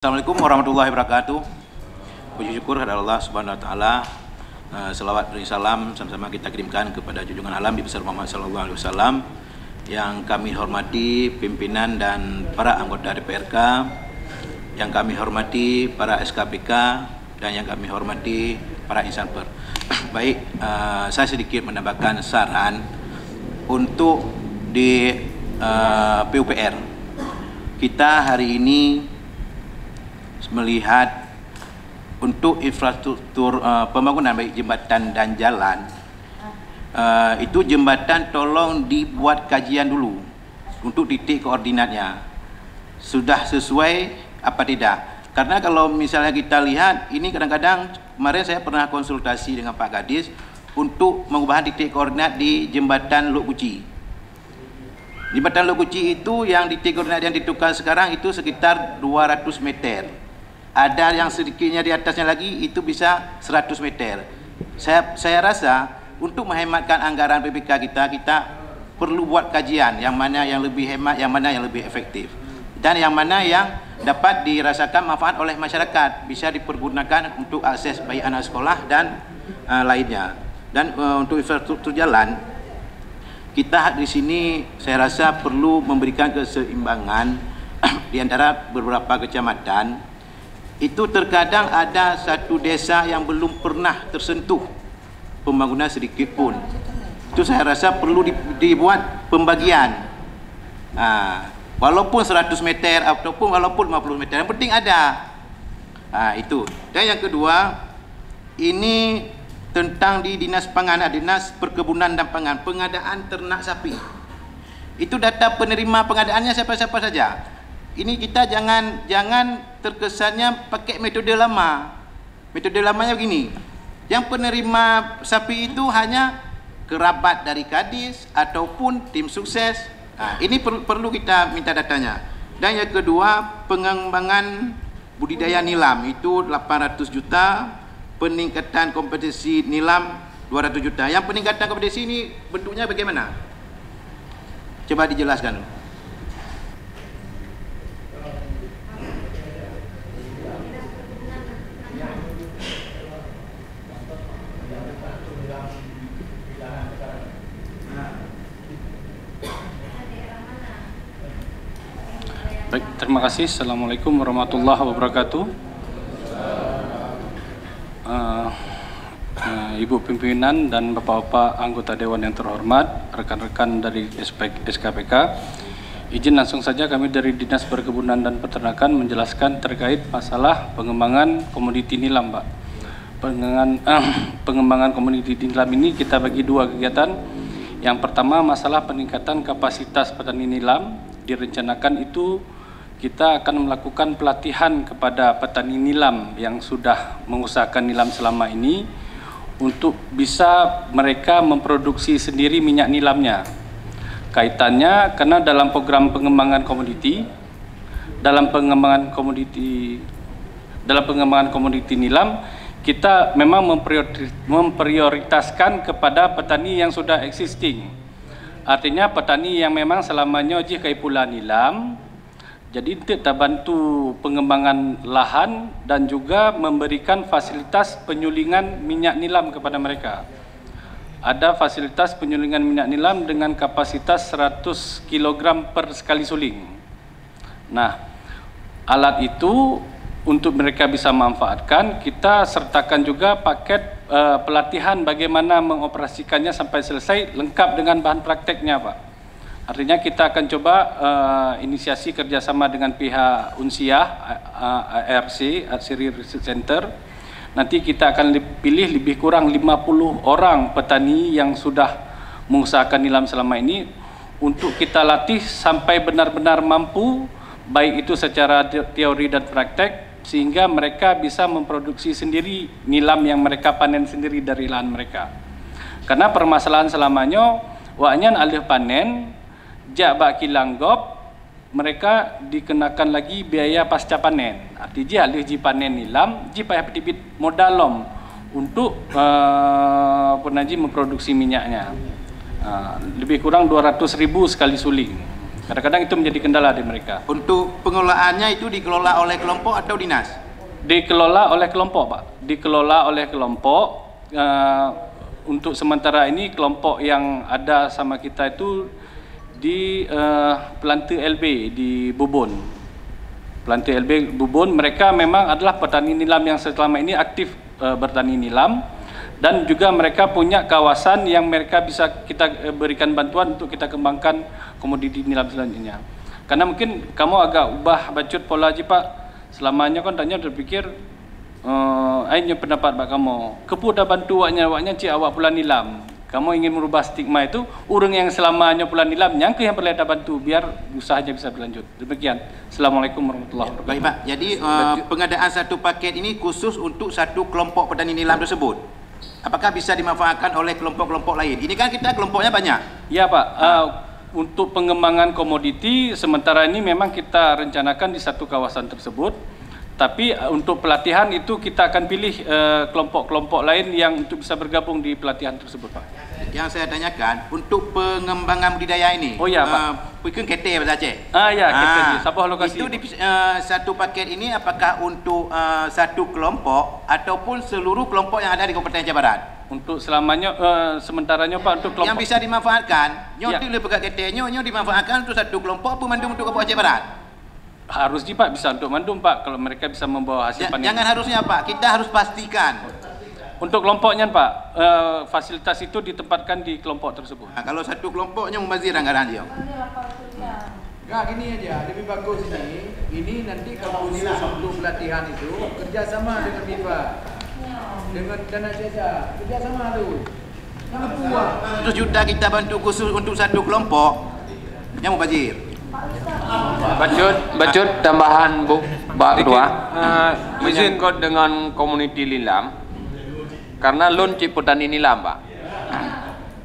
Assalamualaikum warahmatullahi wabarakatuh. Puji syukur kepada Allah Subhanahu wa taala. Selawat dan salam sama-sama kita kirimkan kepada junjungan alam Nabi besar Muhammad sallallahu alaihi wasallam yang kami hormati pimpinan dan para anggota DPRK, yang kami hormati para SKPK, dan yang kami hormati para insan per. Baik, saya sedikit menambahkan saran untuk di PUPR. Kita hari ini melihat untuk infrastruktur pembangunan baik jembatan dan jalan, itu jembatan tolong dibuat kajian dulu untuk titik koordinatnya sudah sesuai apa tidak, karena kalau misalnya kita lihat ini kadang-kadang, kemarin saya pernah konsultasi dengan Pak Gadis untuk mengubah titik koordinat di jembatan Lok Kuci. Jembatan Lok Kuci itu yang titik koordinat yang ditukar sekarang itu sekitar 200 meter. Ada yang sedikitnya di atasnya lagi itu bisa 100 meter. Saya rasa untuk menghematkan anggaran PPK kita perlu buat kajian yang mana yang lebih hemat, yang mana yang lebih efektif, dan yang mana yang dapat dirasakan manfaat oleh masyarakat, bisa dipergunakan untuk akses baik anak sekolah dan lainnya. Dan untuk infrastruktur jalan, kita di sini saya rasa perlu memberikan keseimbangan di antara beberapa kecamatan. Itu terkadang ada satu desa yang belum pernah tersentuh pembangunan sedikit pun. Itu saya rasa perlu dibuat pembagian. Walaupun 100 meter ataupun walaupun 50 meter, yang penting ada. Itu. Dan yang kedua, ini tentang di Dinas Pangan, Dinas Perkebunan dan Pangan, pengadaan ternak sapi. Itu data penerima pengadaannya siapa-siapa saja. Ini kita jangan terkesannya pakai metode lama. Metode lamanya begini. Yang penerima sapi itu hanya kerabat dari Kadis ataupun tim sukses. Ini perlu kita minta datanya. Dan yang kedua, pengembangan budidaya nilam itu 800 juta, peningkatan kompetisi nilam 200 juta. Yang peningkatan kompetisi ini bentuknya bagaimana? Coba dijelaskan. Baik, terima kasih. Assalamualaikum warahmatullahi wabarakatuh. Ibu pimpinan dan bapak-bapak anggota dewan yang terhormat, rekan-rekan dari SKPK, izin langsung saja kami dari Dinas Perkebunan dan Peternakan menjelaskan terkait masalah pengembangan komoditi nilam, Pak. Pengembangan komoditi nilam ini kita bagi dua kegiatan. Yang pertama, masalah peningkatan kapasitas petani nilam. Direncanakan itu kita akan melakukan pelatihan kepada petani nilam yang sudah mengusahakan nilam selama ini untuk bisa mereka memproduksi sendiri minyak nilamnya. Kaitannya karena dalam program pengembangan komoditi, dalam pengembangan komoditi nilam, kita memang memprioritaskan kepada petani yang sudah existing. Artinya petani yang memang selamanya uji kaipula nilam, jadi kita bantu pengembangan lahan dan juga memberikan fasilitas penyulingan minyak nilam kepada mereka. Ada fasilitas penyulingan minyak nilam dengan kapasitas 100 kg per sekali suling. Nah, alat itu untuk mereka bisa manfaatkan, kita sertakan juga paket pelatihan bagaimana mengoperasikannya sampai selesai lengkap dengan bahan prakteknya, Pak. Artinya kita akan coba inisiasi kerjasama dengan pihak Unsiah, ARC, Archery Research Center. Nanti kita akan pilih lebih kurang 50 orang petani yang sudah mengusahakan nilam selama ini untuk kita latih sampai benar-benar mampu, baik itu secara teori dan praktek, sehingga mereka bisa memproduksi sendiri nilam yang mereka panen sendiri dari lahan mereka. Karena permasalahan selamanya, waknya alih panen, jak bak kilanggop, mereka dikenakan lagi biaya pasca panen. Artinya alih ji panen nilam, ji payah petibit modalom untuk penaji memproduksi minyaknya. Lebih kurang 200.000 sekali suling. Kadang-kadang itu menjadi kendala di mereka. Untuk pengelolaannya itu dikelola oleh kelompok atau dinas? Dikelola oleh kelompok, Pak. Dikelola oleh kelompok. Untuk sementara ini kelompok yang ada sama kita itu di Planta LB di Bubun. Planta LB Bubun, mereka memang adalah petani nilam yang selama ini aktif bertani nilam, dan juga mereka punya kawasan yang mereka bisa kita berikan bantuan untuk kita kembangkan komoditi nilam selanjutnya. Karena mungkin kamu agak ubah bacut pola aja, Pak. Selamanya kan tanya terpikir ayo pendapat Pak kamu. Kepu dah bantu awaknya cik awak pula nilam. Kamu ingin merubah stigma itu, orang yang selamanya pula nilam nyangka yang perlu bantu biar usahanya bisa berlanjut. Demikian. Assalamualaikum warahmatullahi wabarakatuh. Baik Pak. Jadi pengadaan satu paket ini khusus untuk satu kelompok petani nilam tersebut. Apakah bisa dimanfaatkan oleh kelompok-kelompok lain? Ini kan kita kelompoknya banyak. Ya Pak. Untuk pengembangan komoditi sementara ini memang kita rencanakan di satu kawasan tersebut. Tapi untuk pelatihan itu kita akan pilih kelompok-kelompok lain yang untuk bisa bergabung di pelatihan tersebut, Pak. Yang saya tanyakan untuk pengembangan budidaya ini. Oh ya, Pak. Pikun kete Pak Aceh. Ya, kete. Sabah lokasi. Itu di satu paket ini apakah untuk satu kelompok ataupun seluruh kelompok yang ada di Kabupaten Aceh Barat? Untuk selamanya sementaranya Pak untuk kelompok yang bisa dimanfaatkan. Nyo ya. Boleh pegang kete nyo dimanfaatkan untuk satu kelompok apa mandum untuk Kabupaten Aceh Barat? Harus Pak bisa untuk mandum Pak kalau mereka bisa membawa hasil panen. Jangan harusnya Pak, kita harus pastikan. Untuk kelompoknya Pak, fasilitas itu ditempatkan di kelompok tersebut. Nah, kalau satu kelompoknya membazir anggaran dia. Enggak, gini aja, lebih bagus ini nanti kalau khusus untuk pelatihan itu kerjasama dengan MIPA, dengan dana desa, kerjasama tu. Jangan buang. 100 juta kita bantu khusus untuk satu kelompok yang membazir. Bacut tambahan Bu Pak Ketua, menyangkut dengan komuniti nilam, karena lon cik petani nilam Pak,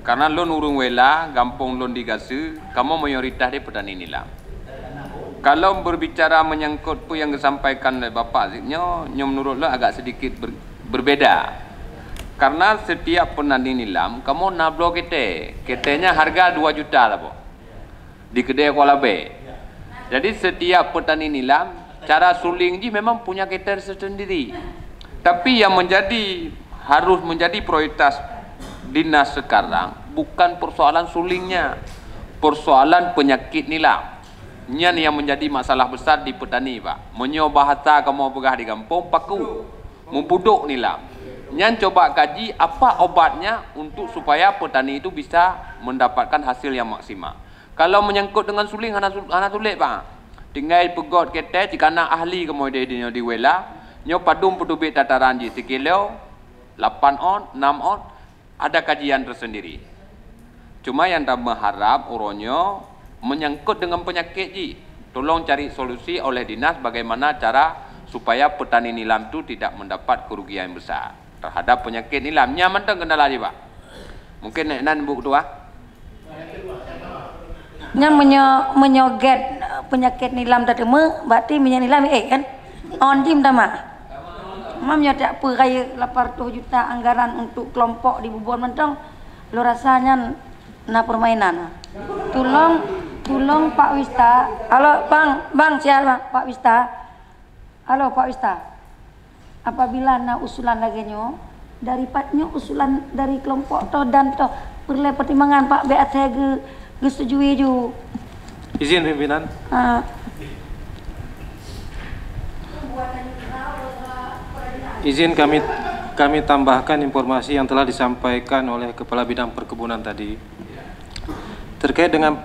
karena lon urung wela, gampung lon digasu, kamu mayoritas di petani nilam. Kalau berbicara menyangkut pu yang disampaikan oleh Bapak Ziknyo, menurut lo agak sedikit berbeda. Karena setiap petani nilam, kamu nablo ketenya harga 2 juta lah Bu. Di kedai Kuala B. Jadi setiap petani nilam cara suling ji memang punya kriteria sendiri. Tapi yang harus menjadi prioritas dinas sekarang bukan persoalan sulingnya, persoalan penyakit nilam. Nyan yang menjadi masalah besar di petani Pak. Menyo bahasa kamu pegah di kampung paku membuduk nilam. Nyan coba kaji apa obatnya untuk supaya petani itu bisa mendapatkan hasil yang maksimal. Kalau menyangkut dengan suling hana sulit Pak. Tinggal pegot kete jika nak ahli kemudian di wela, nyo padum pedubit dataran ji sekilo 8 on, 6 on, ada kajian tersendiri. Cuma yang tak mengharap uronyo menyangkut dengan penyakit ji. Tolong cari solusi oleh dinas bagaimana cara supaya petani nilam itu tidak mendapat kerugian besar terhadap penyakit nilam. Nyaman tak kendala ji Pak. Mungkin nan Bu Ketua. Yang menyoget penyakit nilam tadi berarti minyak nilam kan on jim tama mamnya tak apa kaya 800 juta anggaran untuk kelompok di Bubun mentong lo rasanya na permainan. Tolong Pak Wista. Halo bang siapa Pak Wista? Halo Pak Wista, apabila na usulan lagi nyo daripadnya usulan dari kelompok to dan to perlu pertimbangan Pak beat saya setujui ju. Izin pimpinan. Izin kami tambahkan informasi yang telah disampaikan oleh Kepala Bidang Perkebunan tadi terkait dengan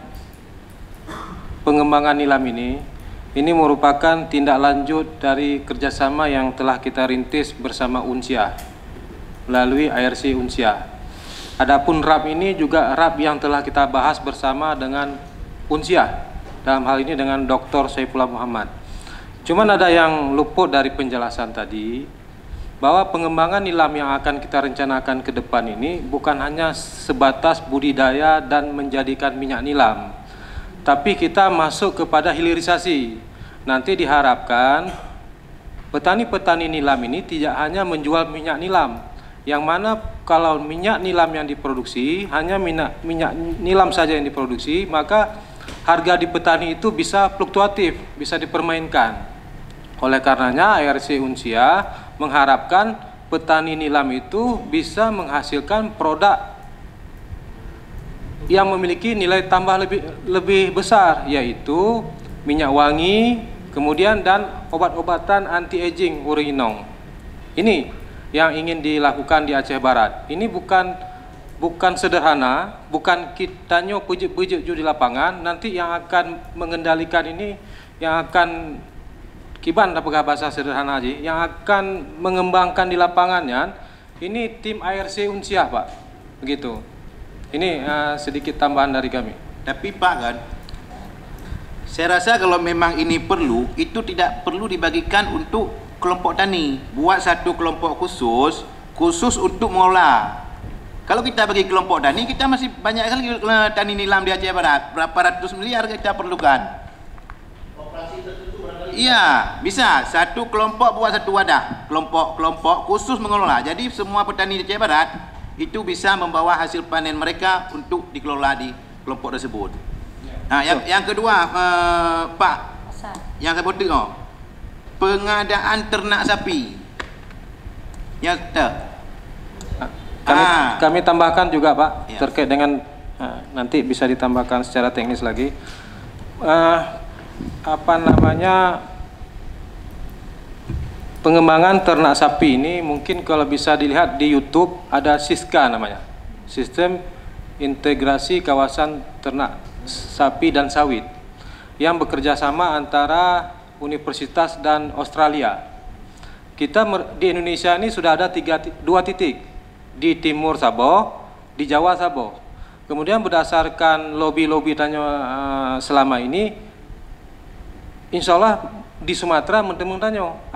pengembangan nilam ini merupakan tindak lanjut dari kerjasama yang telah kita rintis bersama Unsia melalui ARC Unsia. Adapun RAP ini juga RAP yang telah kita bahas bersama dengan Unsia, dalam hal ini dengan Dr. Saifullah Muhammad. Cuman ada yang luput dari penjelasan tadi, bahwa pengembangan nilam yang akan kita rencanakan ke depan ini bukan hanya sebatas budidaya dan menjadikan minyak nilam, tapi kita masuk kepada hilirisasi. Nanti diharapkan petani-petani nilam ini tidak hanya menjual minyak nilam, yang mana kalau minyak nilam yang diproduksi hanya minyak nilam saja yang diproduksi, maka harga di petani itu bisa fluktuatif, bisa dipermainkan. Oleh karenanya ARC Unsia mengharapkan petani nilam itu bisa menghasilkan produk yang memiliki nilai tambah lebih besar, yaitu minyak wangi, kemudian dan obat-obatan anti-aging urinong. Ini yang ingin dilakukan di Aceh Barat. Ini bukan sederhana, bukan kita nyo pujuk-pujuk di lapangan. Nanti yang akan mengendalikan ini, yang akan kiban apakah bahasa sederhana aja, yang akan mengembangkan di lapangannya, ini tim ARC Unsia, Pak. Begitu. Ini sedikit tambahan dari kami. Tapi Pak kan, saya rasa kalau memang ini perlu, itu tidak perlu dibagikan untuk kelompok tani. Buat satu kelompok khusus untuk mengolah. Kalau kita bagi kelompok tani, kita masih banyak kali tani nilam di Aceh Barat. Berapa ratus miliar kita perlukan. Operasi tertentu barangkali. Iya, bisa. Satu kelompok buat satu wadah. Kelompok khusus mengelola. Jadi semua petani di Aceh Barat itu bisa membawa hasil panen mereka untuk dikelola di kelompok tersebut. Nah, yang kedua, Pak, yang saya tengok, pengadaan ternak sapi. Ya, kami tambahkan juga, Pak, ya, terkait dengan nanti bisa ditambahkan secara teknis lagi. Pengembangan ternak sapi ini mungkin kalau bisa dilihat di YouTube ada SISKA namanya, Sistem Integrasi Kawasan Ternak Sapi dan Sawit, yang bekerja sama antara Universitas dan Australia. Kita di Indonesia ini sudah ada 2 titik, di Timur Sabah, di Jawa Sabah. Kemudian berdasarkan lobby tanya selama ini, insya Allah di Sumatera mentemu-tanya